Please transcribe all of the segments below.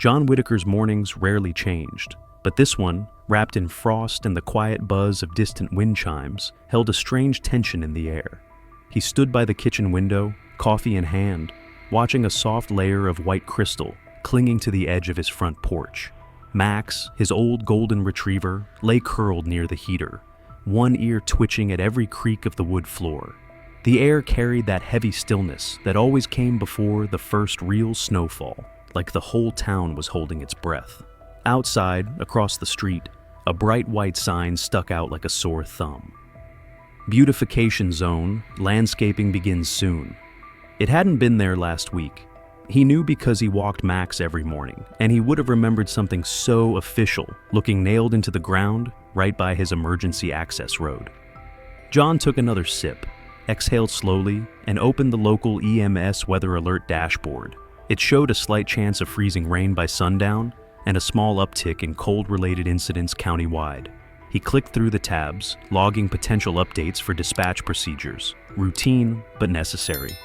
John Whitaker's mornings rarely changed, but this one, wrapped in frost and the quiet buzz of distant wind chimes, held a strange tension in the air. He stood by the kitchen window, coffee in hand, watching a soft layer of white crystal clinging to the edge of his front porch. Max, his old golden retriever, lay curled near the heater, one ear twitching at every creak of the wood floor. The air carried that heavy stillness that always came before the first real snowfall, like the whole town was holding its breath. Outside, across the street, a bright white sign stuck out like a sore thumb. Beautification zone, landscaping begins soon. It hadn't been there last week. He knew because he walked Max every morning, and he would have remembered something so official, looking nailed into the ground right by his emergency access road. John took another sip, exhaled slowly, and opened the local EMS weather alert dashboard. It showed a slight chance of freezing rain by sundown and a small uptick in cold-related incidents countywide. He clicked through the tabs, logging potential updates for dispatch procedures, routine but necessary.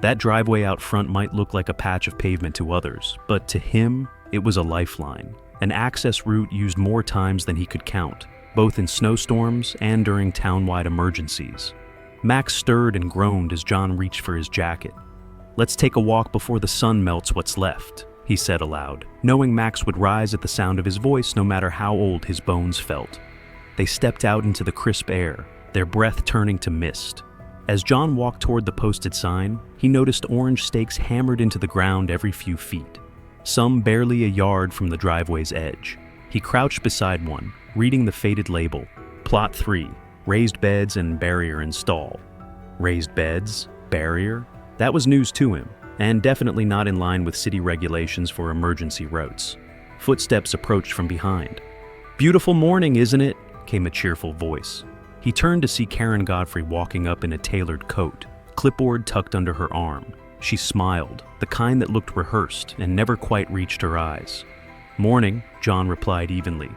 That driveway out front might look like a patch of pavement to others, but to him, it was a lifeline, an access route used more times than he could count, both in snowstorms and during town-wide emergencies. Max stirred and groaned as John reached for his jacket. "Let's take a walk before the sun melts what's left," he said aloud, knowing Max would rise at the sound of his voice no matter how old his bones felt. They stepped out into the crisp air, their breath turning to mist. As John walked toward the posted sign, he noticed orange stakes hammered into the ground every few feet, some barely a yard from the driveway's edge. He crouched beside one, reading the faded label, Plot 3, Raised Beds and Barrier Install. Raised beds? Barrier? That was news to him, and definitely not in line with city regulations for emergency routes. Footsteps approached from behind. "Beautiful morning, isn't it?" came a cheerful voice. He turned to see Karen Godfrey walking up in a tailored coat, clipboard tucked under her arm. She smiled, the kind that looked rehearsed and never quite reached her eyes. "Morning," John replied evenly.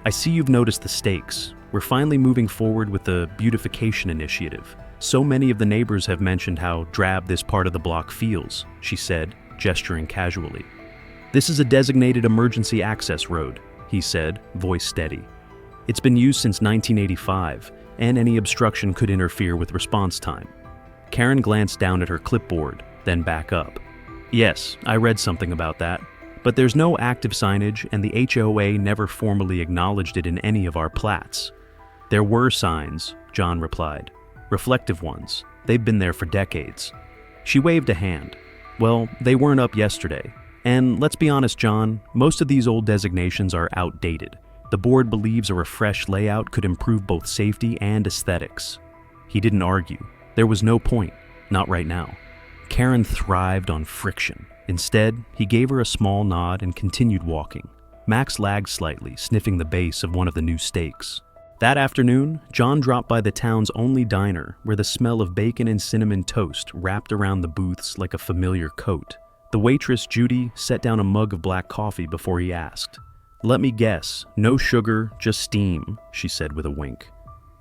"I see you've noticed the stakes. We're finally moving forward with the beautification initiative. So many of the neighbors have mentioned how drab this part of the block feels," she said, gesturing casually. "This is a designated emergency access road," he said, voice steady. "It's been used since 1985, and any obstruction could interfere with response time." Karen glanced down at her clipboard, then back up. "Yes, I read something about that, but there's no active signage and the HOA never formally acknowledged it in any of our plats." "There were signs," John replied. "Reflective ones. They've been there for decades." She waved a hand. "Well, they weren't up yesterday. And let's be honest, John, most of these old designations are outdated. The board believes a refreshed layout could improve both safety and aesthetics." He didn't argue. There was no point. Not right now. Karen thrived on friction. Instead, he gave her a small nod and continued walking. Max lagged slightly, sniffing the base of one of the new steaks. That afternoon, John dropped by the town's only diner, where the smell of bacon and cinnamon toast wrapped around the booths like a familiar coat. The waitress, Judy, set down a mug of black coffee before he asked. "Let me guess, no sugar, just steam," she said with a wink.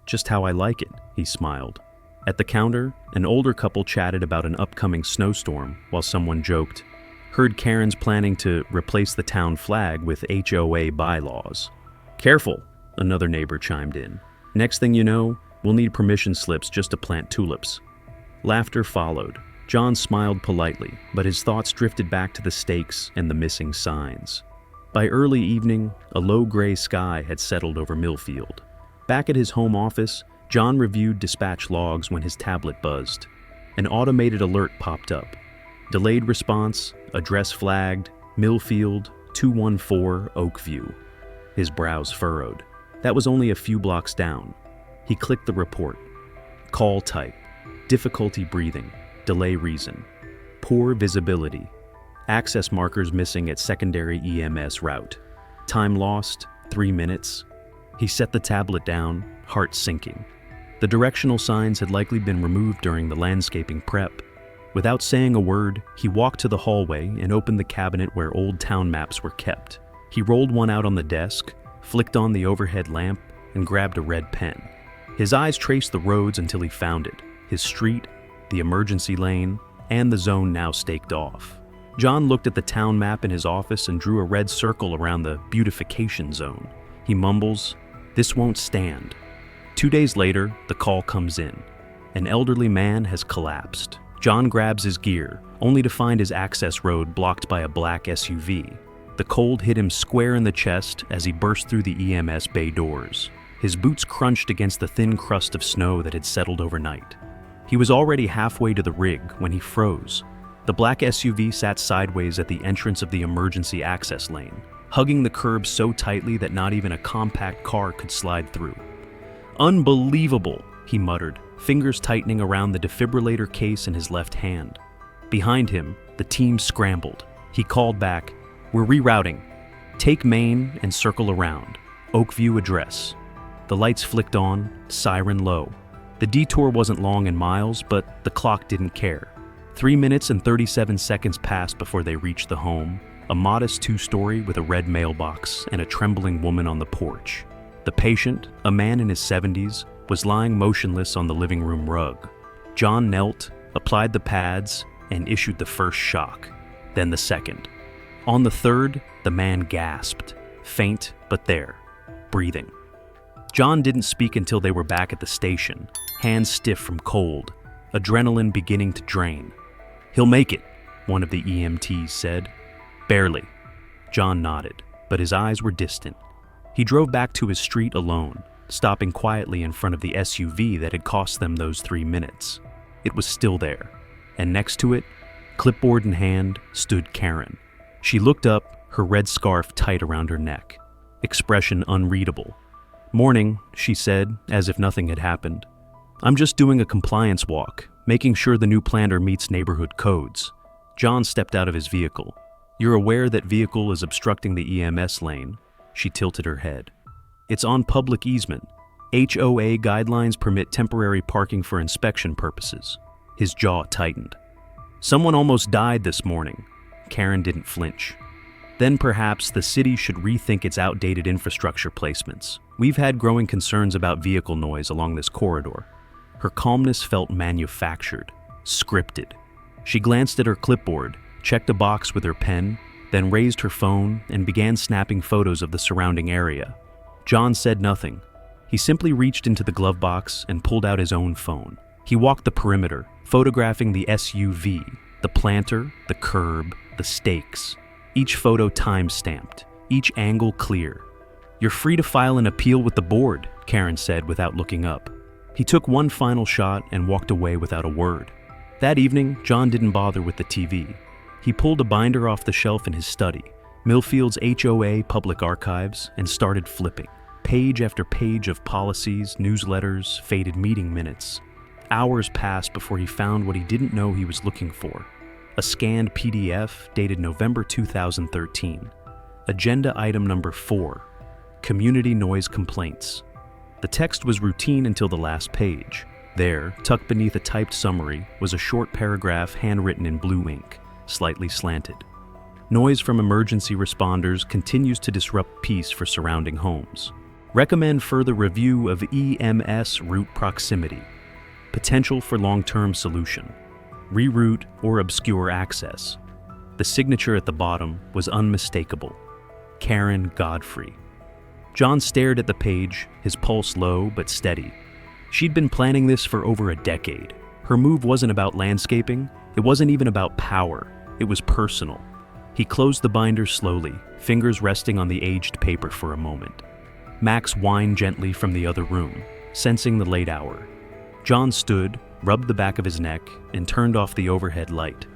"Just how I like it," he smiled. At the counter, an older couple chatted about an upcoming snowstorm while someone joked, "Heard Karen's planning to replace the town flag with HOA bylaws." "Careful," another neighbor chimed in. "Next thing you know, we'll need permission slips just to plant tulips." Laughter followed. John smiled politely, but his thoughts drifted back to the stakes and the missing signs. By early evening, a low gray sky had settled over Millfield. Back at his home office, John reviewed dispatch logs when his tablet buzzed. An automated alert popped up. Delayed response, address flagged, Millfield, 214 Oakview. His brows furrowed. That was only a few blocks down. He clicked the report. Call type, difficulty breathing, delay reason, poor visibility, access markers missing at secondary EMS route, time lost, 3 minutes. He set the tablet down, heart sinking. The directional signs had likely been removed during the landscaping prep. Without saying a word, he walked to the hallway and opened the cabinet where old town maps were kept. He rolled one out on the desk, flicked on the overhead lamp, and grabbed a red pen. His eyes traced the roads until he found it, his street, the emergency lane, and the zone now staked off. John looked at the town map in his office and drew a red circle around the beautification zone. He mumbles, "This won't stand." 2 days later, the call comes in. An elderly man has collapsed. John grabs his gear, only to find his access road blocked by a black SUV. The cold hit him square in the chest as he burst through the EMS bay doors. His boots crunched against the thin crust of snow that had settled overnight. He was already halfway to the rig when he froze. The black SUV sat sideways at the entrance of the emergency access lane, hugging the curb so tightly that not even a compact car could slide through. "Unbelievable," he muttered, fingers tightening around the defibrillator case in his left hand. Behind him, the team scrambled. He called back, "We're rerouting. Take Main and circle around. Oakview address." The lights flicked on, siren low. The detour wasn't long in miles, but the clock didn't care. 3 minutes and 37 seconds passed before they reached the home, a modest 2-story with a red mailbox and a trembling woman on the porch. The patient, a man in his 70s, was lying motionless on the living room rug. John knelt, applied the pads, and issued the first shock, then the second. On the third, the man gasped, faint but there, breathing. John didn't speak until they were back at the station, hands stiff from cold, adrenaline beginning to drain. "He'll make it," one of the EMTs said. "Barely." John nodded, but his eyes were distant. He drove back to his street alone, stopping quietly in front of the SUV that had cost them those 3 minutes. It was still there, and next to it, clipboard in hand, stood Karen. She looked up, her red scarf tight around her neck, expression unreadable. "Morning," she said, as if nothing had happened. "I'm just doing a compliance walk, making sure the new planter meets neighborhood codes." John stepped out of his vehicle. "You're aware that vehicle is obstructing the EMS lane?" She tilted her head. "It's on public easement. HOA guidelines permit temporary parking for inspection purposes." His jaw tightened. "Someone almost died this morning." Karen didn't flinch. "Then perhaps the city should rethink its outdated infrastructure placements. We've had growing concerns about vehicle noise along this corridor." Her calmness felt manufactured, scripted. She glanced at her clipboard, checked a box with her pen, then raised her phone and began snapping photos of the surrounding area. John said nothing. He simply reached into the glove box and pulled out his own phone. He walked the perimeter, photographing the SUV, the planter, the curb, the stakes. Each photo time-stamped, each angle clear. "You're free to file an appeal with the board," Karen said without looking up. He took one final shot and walked away without a word. That evening, John didn't bother with the TV. He pulled a binder off the shelf in his study, Millfield's HOA Public Archives, and started flipping. Page after page of policies, newsletters, faded meeting minutes. Hours passed before he found what he didn't know he was looking for. A scanned PDF dated November 2013. Agenda item number 4, Community Noise Complaints. The text was routine until the last page. There, tucked beneath a typed summary, was a short paragraph handwritten in blue ink, slightly slanted. Noise from emergency responders continues to disrupt peace for surrounding homes. Recommend further review of EMS route proximity. Potential for long-term solution. Reroute or obscure access. The signature at the bottom was unmistakable. Karen Godfrey. John stared at the page, his pulse low but steady. She'd been planning this for over a decade. Her move wasn't about landscaping. It wasn't even about power. It was personal. He closed the binder slowly, fingers resting on the aged paper for a moment. Max whined gently from the other room, sensing the late hour. John stood, rubbed the back of his neck, and turned off the overhead light.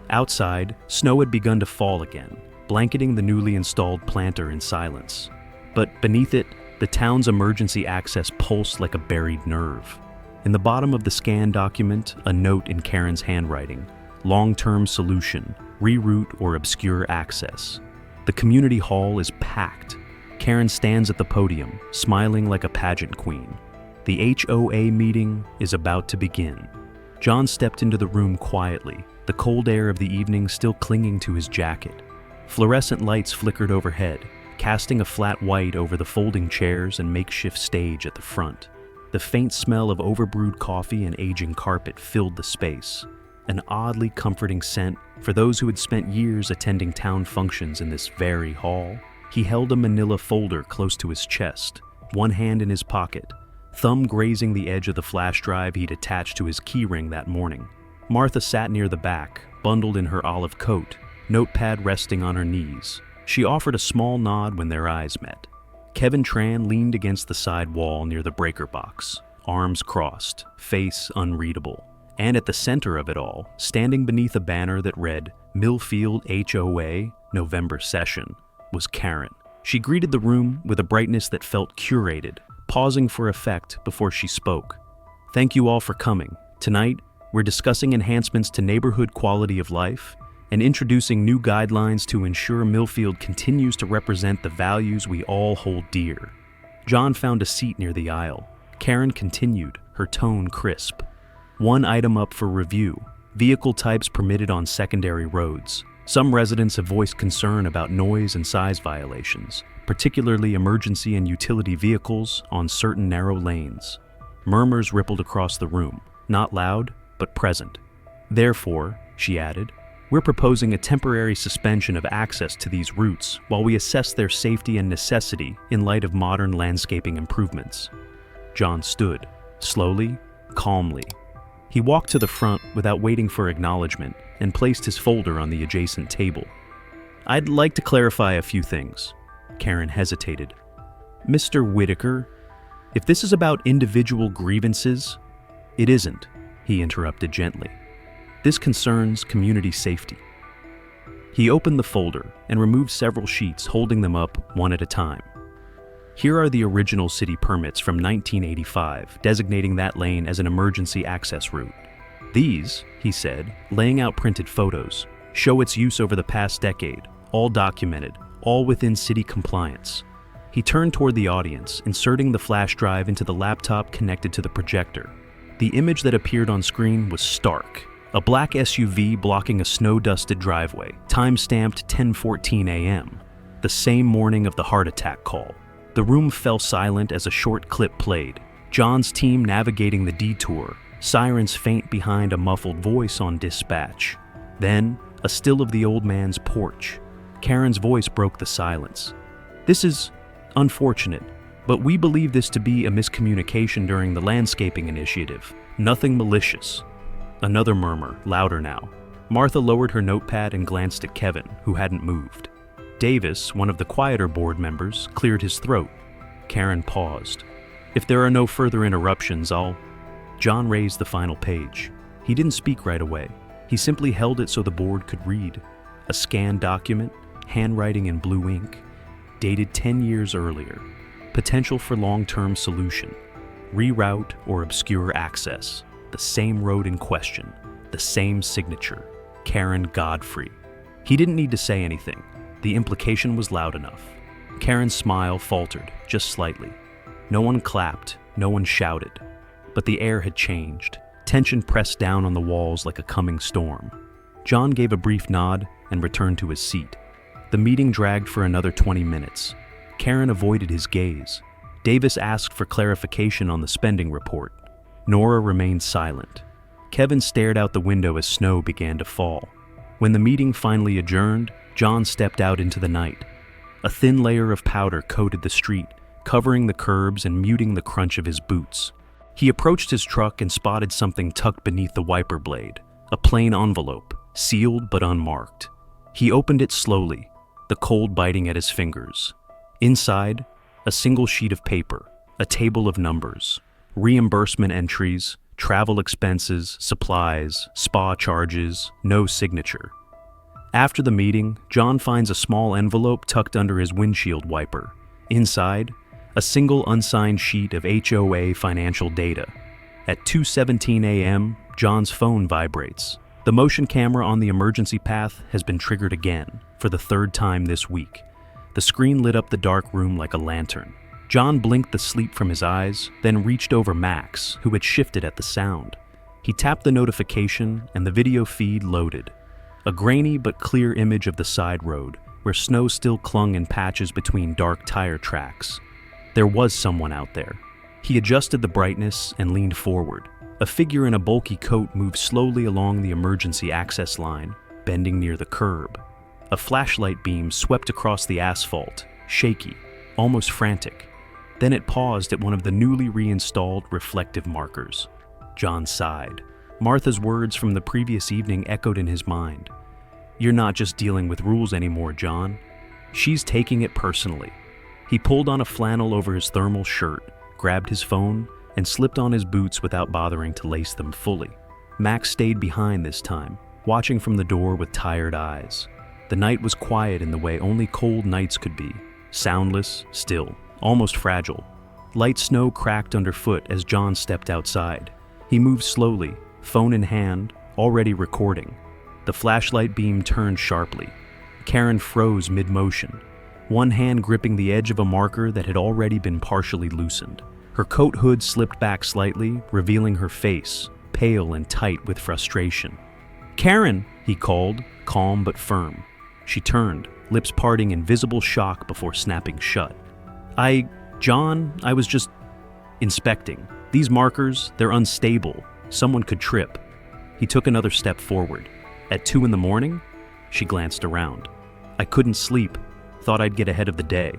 Outside, snow had begun to fall again, blanketing the newly installed planter in silence. But beneath it, the town's emergency access pulsed like a buried nerve. In the bottom of the scanned document, a note in Karen's handwriting. Long-term solution, reroute or obscure access. The community hall is packed. Karen stands at the podium, smiling like a pageant queen. The HOA meeting is about to begin. John stepped into the room quietly, the cold air of the evening still clinging to his jacket. Fluorescent lights flickered overhead, casting a flat white over the folding chairs and makeshift stage at the front. The faint smell of overbrewed coffee and aging carpet filled the space. an oddly comforting scent for those who had spent years attending town functions in this very hall. He held a manila folder close to his chest, one hand in his pocket, thumb grazing the edge of the flash drive he'd attached to his keyring that morning. Martha sat near the back, bundled in her olive coat, notepad resting on her knees. She offered a small nod when their eyes met. Kevin Tran leaned against the side wall near the breaker box, arms crossed, face unreadable. And at the center of it all, standing beneath a banner that read, Millfield HOA, November Session, was Karen. She greeted the room with a brightness that felt curated, pausing for effect before she spoke. Thank you all for coming. Tonight, we're discussing enhancements to neighborhood quality of life and introducing new guidelines to ensure Millfield continues to represent the values we all hold dear. John found a seat near the aisle. Karen continued, her tone crisp. One item up for review: vehicle types permitted on secondary roads. Some residents have voiced concern about noise and size violations, particularly emergency and utility vehicles on certain narrow lanes. Murmurs rippled across the room, not loud, but present. Therefore, she added, we're proposing a temporary suspension of access to these routes while we assess their safety and necessity in light of modern landscaping improvements. John stood, slowly, calmly. He walked to the front without waiting for acknowledgement and placed his folder on the adjacent table. I'd like to clarify a few things. Karen hesitated. Mr. Whitaker, if this is about individual grievances, it isn't, he interrupted gently. This concerns community safety. He opened the folder and removed several sheets, holding them up one at a time. Here are the original city permits from 1985, designating that lane as an emergency access route. These, he said, laying out printed photos, show its use over the past decade, all documented, all within city compliance. He turned toward the audience, inserting the flash drive into the laptop connected to the projector. The image that appeared on screen was stark. A black SUV blocking a snow-dusted driveway, time-stamped 10:14 a.m., the same morning of the heart attack call. The room fell silent as a short clip played, John's team navigating the detour, sirens faint behind a muffled voice on dispatch. Then, a still of the old man's porch. Karen's voice broke the silence. This is unfortunate, but we believe this to be a miscommunication during the landscaping initiative. Nothing malicious. Another murmur, louder now. Martha lowered her notepad and glanced at Kevin, who hadn't moved. Davis, one of the quieter board members, cleared his throat. Karen paused. If there are no further interruptions, John raised the final page. He didn't speak right away. He simply held it so the board could read. A scanned document, handwriting in blue ink, dated 10 years earlier. Potential for long-term solution. Reroute or obscure access. The same road in question. The same signature. Karen Godfrey. He didn't need to say anything. The implication was loud enough. Karen's smile faltered, just slightly. No one clapped, no one shouted. But the air had changed. Tension pressed down on the walls like a coming storm. John gave a brief nod and returned to his seat. The meeting dragged for another 20 minutes. Karen avoided his gaze. Davis asked for clarification on the spending report. Nora remained silent. Kevin stared out the window as snow began to fall. When the meeting finally adjourned, John stepped out into the night. A thin layer of powder coated the street, covering the curbs and muting the crunch of his boots. He approached his truck and spotted something tucked beneath the wiper blade, a plain envelope, sealed but unmarked. He opened it slowly, the cold biting at his fingers. Inside, a single sheet of paper, a table of numbers, reimbursement entries, travel expenses, supplies, spa charges, no signature. After the meeting, John finds a small envelope tucked under his windshield wiper. Inside, a single unsigned sheet of HOA financial data. At 2:17 a.m., John's phone vibrates. The motion camera on the emergency path has been triggered again, for the third time this week. The screen lit up the dark room like a lantern. John blinked the sleep from his eyes, then reached over Max, who had shifted at the sound. He tapped the notification, and the video feed loaded. A grainy but clear image of the side road, where snow still clung in patches between dark tire tracks. There was someone out there. He adjusted the brightness and leaned forward. A figure in a bulky coat moved slowly along the emergency access line, bending near the curb. A flashlight beam swept across the asphalt, shaky, almost frantic. Then it paused at one of the newly reinstalled reflective markers. John sighed. Martha's words from the previous evening echoed in his mind. "You're not just dealing with rules anymore, John. She's taking it personally." He pulled on a flannel over his thermal shirt, grabbed his phone, and slipped on his boots without bothering to lace them fully. Max stayed behind this time, watching from the door with tired eyes. The night was quiet in the way only cold nights could be, soundless, still, almost fragile. Light snow cracked underfoot as John stepped outside. He moved slowly, phone in hand, already recording. The flashlight beam turned sharply. Karen froze mid-motion, one hand gripping the edge of a marker that had already been partially loosened. Her coat hood slipped back slightly, revealing her face, pale and tight with frustration. "Karen!" he called, calm but firm. She turned, lips parting in visible shock before snapping shut. John, I was just inspecting. These markers, they're unstable. Someone could trip." He took another step forward. "At 2 a.m? She glanced around. "I couldn't sleep. Thought I'd get ahead of the day."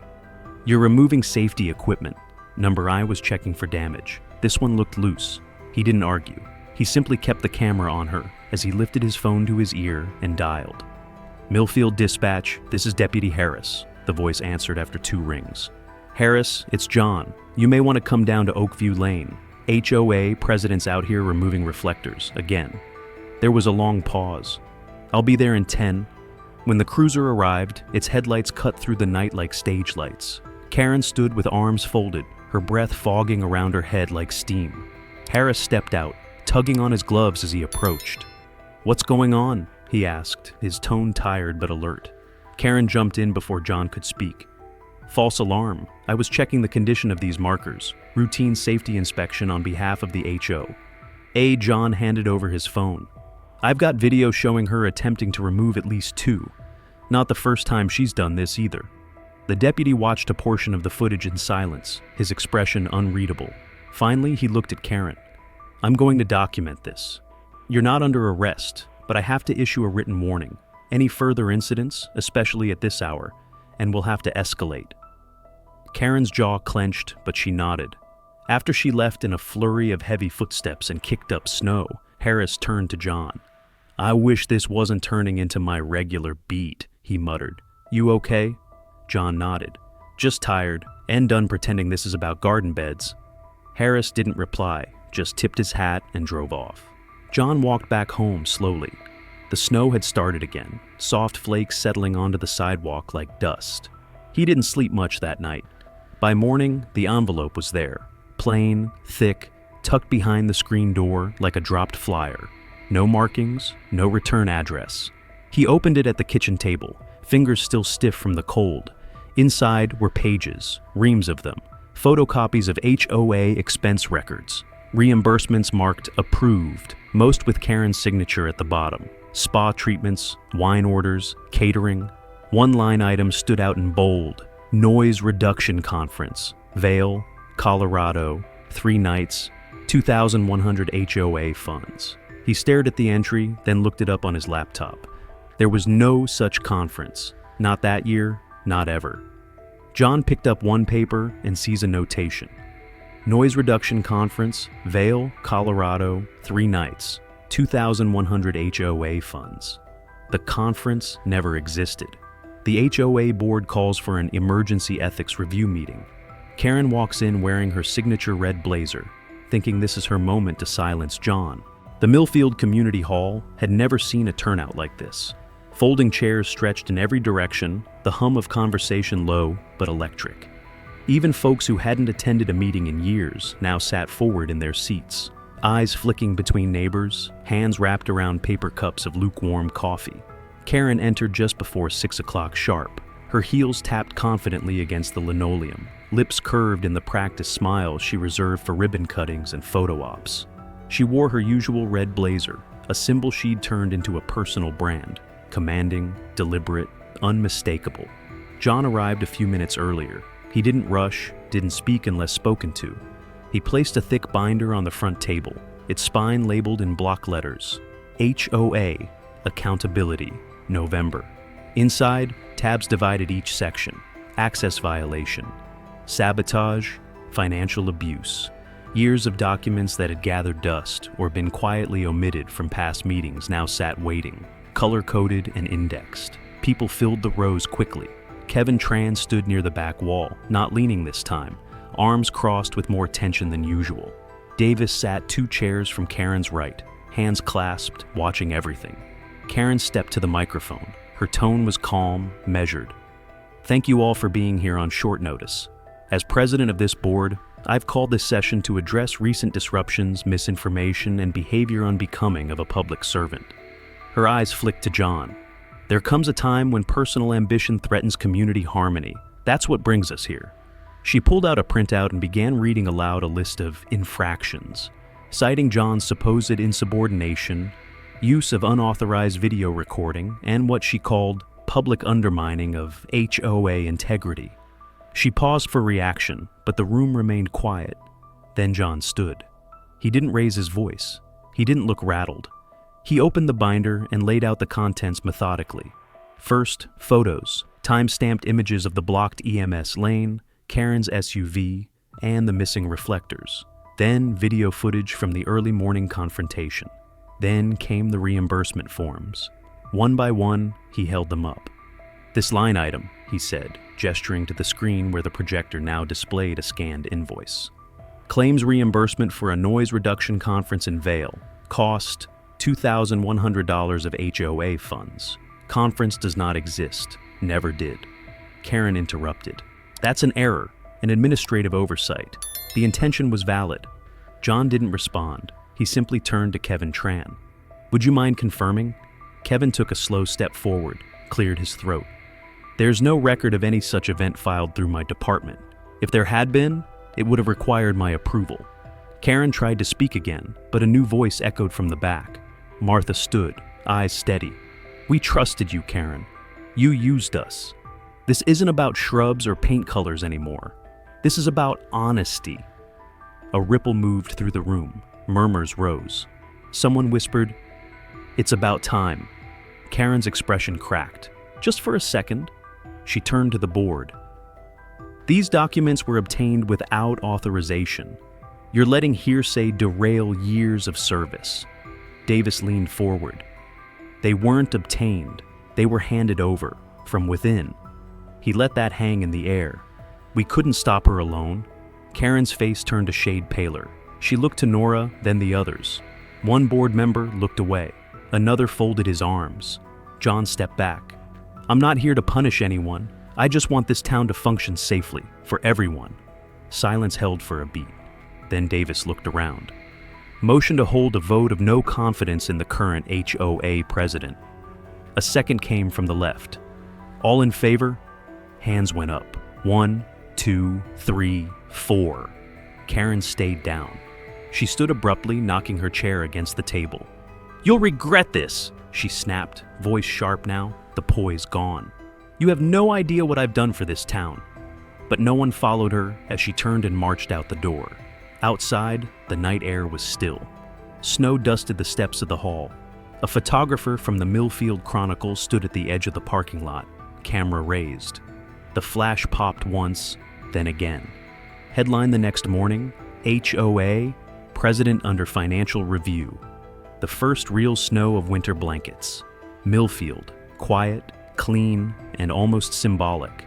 "You're removing safety equipment." Number I was checking for damage. This one looked loose. He didn't argue. He simply kept the camera on her as he lifted his phone to his ear and dialed. "Millfield Dispatch, this is Deputy Harris," the voice answered after 2 rings. "Harris, it's John. You may want to come down to Oakview Lane. HOA president's out here removing reflectors, again." There was a long pause. "I'll be there in 10. When the cruiser arrived, its headlights cut through the night like stage lights. Karen stood with arms folded, her breath fogging around her head like steam. Harris stepped out, tugging on his gloves as he approached. "What's going on?" he asked, his tone tired but alert. Karen jumped in before John could speak. "False alarm. I was checking the condition of these markers. Routine safety inspection on behalf of the HOA." John handed over his phone. "I've got video showing her attempting to remove at least 2. Not the first time she's done this either." The deputy watched a portion of the footage in silence, his expression unreadable. Finally, he looked at Karen. "I'm going to document this. You're not under arrest, but I have to issue a written warning. Any further incidents, especially at this hour, and we'll have to escalate." Karen's jaw clenched, but she nodded. After she left in a flurry of heavy footsteps and kicked up snow, Harris turned to John. "I wish this wasn't turning into my regular beat," he muttered. "You okay?" John nodded. "Just tired, and done pretending this is about garden beds." Harris didn't reply, just tipped his hat and drove off. John walked back home slowly. The snow had started again, soft flakes settling onto the sidewalk like dust. He didn't sleep much that night. By morning, the envelope was there, plain, thick, tucked behind the screen door like a dropped flyer. No markings, no return address. He opened it at the kitchen table, fingers still stiff from the cold. Inside were pages, reams of them, photocopies of HOA expense records, reimbursements marked approved, most with Karen's signature at the bottom, spa treatments, wine orders, catering. One line item stood out in bold: Noise Reduction Conference, Vail, Colorado, 3 nights, 2,100 HOA funds. He stared at the entry, then looked it up on his laptop. There was no such conference. Not that year, not ever. John picked up one paper and sees a notation. Noise Reduction Conference, Vail, Colorado, 3 nights, 2,100 HOA funds. The conference never existed. The HOA board calls for an emergency ethics review meeting. Karen walks in wearing her signature red blazer, thinking this is her moment to silence John. The Millfield Community Hall had never seen a turnout like this. Folding chairs stretched in every direction, the hum of conversation low but electric. Even folks who hadn't attended a meeting in years now sat forward in their seats, eyes flicking between neighbors, hands wrapped around paper cups of lukewarm coffee. Karen entered just before 6 o'clock sharp. Her heels tapped confidently against the linoleum, lips curved in the practiced smile she reserved for ribbon cuttings and photo ops. She wore her usual red blazer, a symbol she'd turned into a personal brand, commanding, deliberate, unmistakable. John arrived a few minutes earlier. He didn't rush, didn't speak unless spoken to. He placed a thick binder on the front table, its spine labeled in block letters, HOA, Accountability, November. Inside, tabs divided each section: access violation, sabotage, financial abuse. Years of documents that had gathered dust or been quietly omitted from past meetings now sat waiting, color-coded and indexed. People filled the rows quickly. Kevin Tran stood near the back wall, not leaning this time, arms crossed with more tension than usual. Davis sat 2 chairs from Karen's right, hands clasped, watching everything. Karen stepped to the microphone. Her tone was calm, measured. "Thank you all for being here on short notice. As president of this board, I've called this session to address recent disruptions, misinformation, and behavior unbecoming of a public servant." Her eyes flicked to John. "There comes a time when personal ambition threatens community harmony. That's what brings us here." She pulled out a printout and began reading aloud a list of infractions, citing John's supposed insubordination, use of unauthorized video recording, and what she called public undermining of HOA integrity. She paused for reaction, but the room remained quiet. Then John stood. He didn't raise his voice. He didn't look rattled. He opened the binder and laid out the contents methodically. First, photos, time-stamped images of the blocked EMS lane, Karen's SUV, and the missing reflectors. Then video footage from the early morning confrontation. Then came the reimbursement forms. One by one, he held them up. "This line item," he said, gesturing to the screen where the projector now displayed a scanned invoice. "Claims reimbursement for a noise reduction conference in Vail. Cost $2,100 of HOA funds. Conference does not exist. Never did." Karen interrupted. "That's an error, an administrative oversight. The intention was valid." John didn't respond. He simply turned to Kevin Tran. "Would you mind confirming?" Kevin took a slow step forward, cleared his throat. "There's no record of any such event filed through my department. If there had been, it would have required my approval." Karen tried to speak again, but a new voice echoed from the back. Martha stood, eyes steady. "We trusted you, Karen. You used us. This isn't about shrubs or paint colors anymore. This is about honesty." A ripple moved through the room. Murmurs rose. Someone whispered, "It's about time." Karen's expression cracked. Just for a second. She turned to the board. "These documents were obtained without authorization. You're letting hearsay derail years of service." Davis leaned forward. "They weren't obtained. They were handed over, from within." He let that hang in the air. "We couldn't stop her alone." Karen's face turned a shade paler. She looked to Nora, then the others. One board member looked away. Another folded his arms. John stepped back. "I'm not here to punish anyone. I just want this town to function safely, for everyone." Silence held for a beat. Then Davis looked around. "Motion to hold a vote of no confidence in the current HOA president." A second came from the left. "All in favor?" Hands went up. 1, 2, 3, 4. Karen stayed down. She stood abruptly, knocking her chair against the table. "You'll regret this," she snapped, voice sharp now, the poise gone. "You have no idea what I've done for this town." But no one followed her as she turned and marched out the door. Outside, the night air was still. Snow dusted the steps of the hall. A photographer from the Millfield Chronicle stood at the edge of the parking lot, camera raised. The flash popped once, then again. Headline the next morning, HOA, President under financial review. The first real snow of winter blankets. Millfield, quiet, clean, and almost symbolic.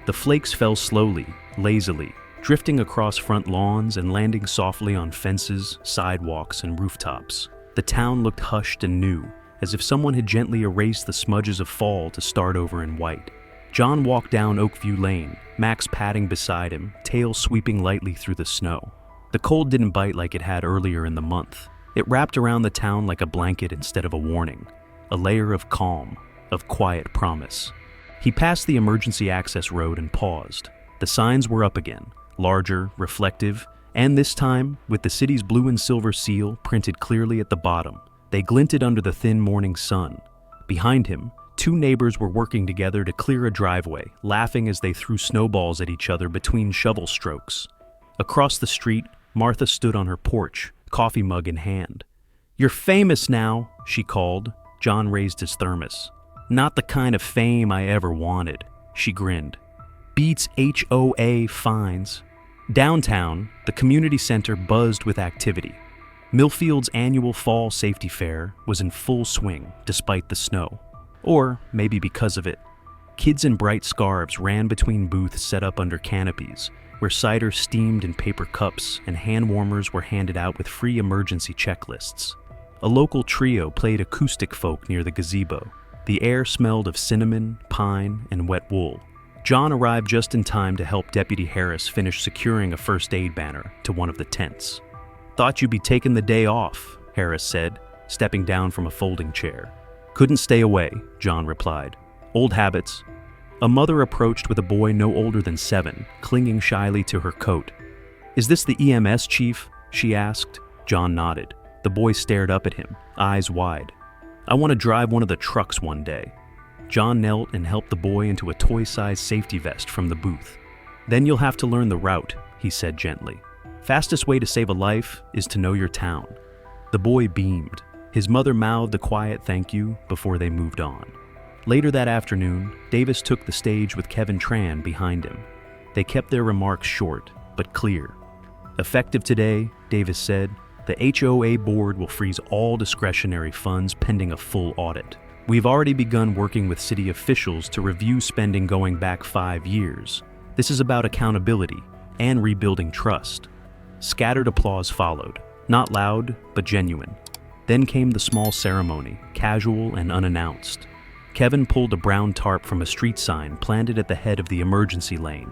The flakes fell slowly, lazily, drifting across front lawns and landing softly on fences, sidewalks, and rooftops. The town looked hushed and new, as if someone had gently erased the smudges of fall to start over in white. John walked down Oakview Lane, Max padding beside him, tail sweeping lightly through the snow. The cold didn't bite like it had earlier in the month. It wrapped around the town like a blanket instead of a warning, a layer of calm, of quiet promise. He passed the emergency access road and paused. The signs were up again, larger, reflective, and this time, with the city's blue and silver seal printed clearly at the bottom. They glinted under the thin morning sun. Behind him, 2 neighbors were working together to clear a driveway, laughing as they threw snowballs at each other between shovel strokes. Across the street, Martha stood on her porch, coffee mug in hand. "You're famous now," she called. John raised his thermos. "Not the kind of fame I ever wanted," she grinned. "Beats HOA fines." Downtown, the community center buzzed with activity. Millfield's annual fall safety fair was in full swing despite the snow. Or maybe because of it. Kids in bright scarves ran between booths set up under canopies, where cider steamed in paper cups and hand warmers were handed out with free emergency checklists. A local trio played acoustic folk near the gazebo. The air smelled of cinnamon, pine, and wet wool. John arrived just in time to help Deputy Harris finish securing a first aid banner to one of the tents. "Thought you'd be taking the day off," Harris said, stepping down from a folding chair. "Couldn't stay away," John replied. "Old habits." A mother approached with a boy no older than 7, clinging shyly to her coat. "Is this the EMS chief?" she asked. John nodded. The boy stared up at him, eyes wide. "I want to drive one of the trucks one day." John knelt and helped the boy into a toy-sized safety vest from the booth. "Then you'll have to learn the route," he said gently. "Fastest way to save a life is to know your town." The boy beamed. His mother mouthed a quiet thank you before they moved on. Later that afternoon, Davis took the stage with Kevin Tran behind him. They kept their remarks short, but clear. "Effective today," Davis said, "the HOA board will freeze all discretionary funds pending a full audit. We've already begun working with city officials to review spending going back 5 years. This is about accountability and rebuilding trust." Scattered applause followed, not loud, but genuine. Then came the small ceremony, casual and unannounced. Kevin pulled a brown tarp from a street sign planted at the head of the emergency lane,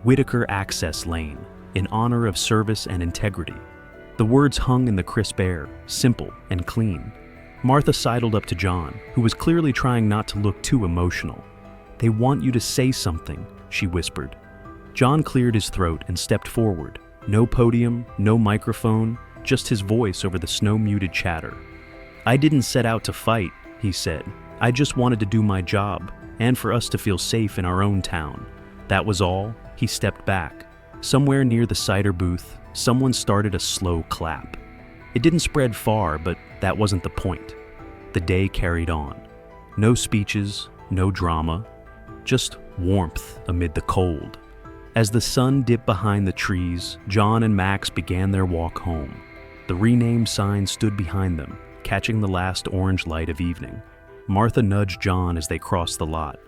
Whitaker Access Lane, in honor of service and integrity. The words hung in the crisp air, simple and clean. Martha sidled up to John, who was clearly trying not to look too emotional. "They want you to say something," she whispered. John cleared his throat and stepped forward. No podium, no microphone, just his voice over the snow-muted chatter. "I didn't set out to fight," he said. "I just wanted to do my job, and for us to feel safe in our own town. That was all." He stepped back. Somewhere near the cider booth, someone started a slow clap. It didn't spread far, but that wasn't the point. The day carried on. No speeches, no drama, just warmth amid the cold. As the sun dipped behind the trees, John and Max began their walk home. The renamed sign stood behind them, catching the last orange light of evening. Martha nudged John as they crossed the lot.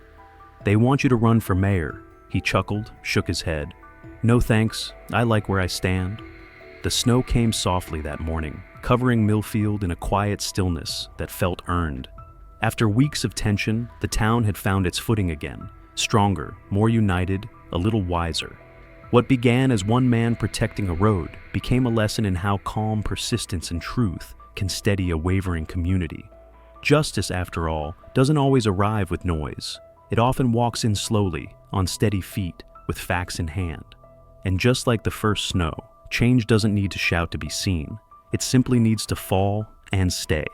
"They want you to run for mayor." He chuckled, shook his head. "No thanks, I like where I stand." The snow came softly that morning, covering Millfield in a quiet stillness that felt earned. After weeks of tension, the town had found its footing again, stronger, more united, a little wiser. What began as one man protecting a road became a lesson in how calm persistence and truth can steady a wavering community. Justice, after all, doesn't always arrive with noise. It often walks in slowly, on steady feet, with facts in hand. And just like the first snow, change doesn't need to shout to be seen. It simply needs to fall and stay.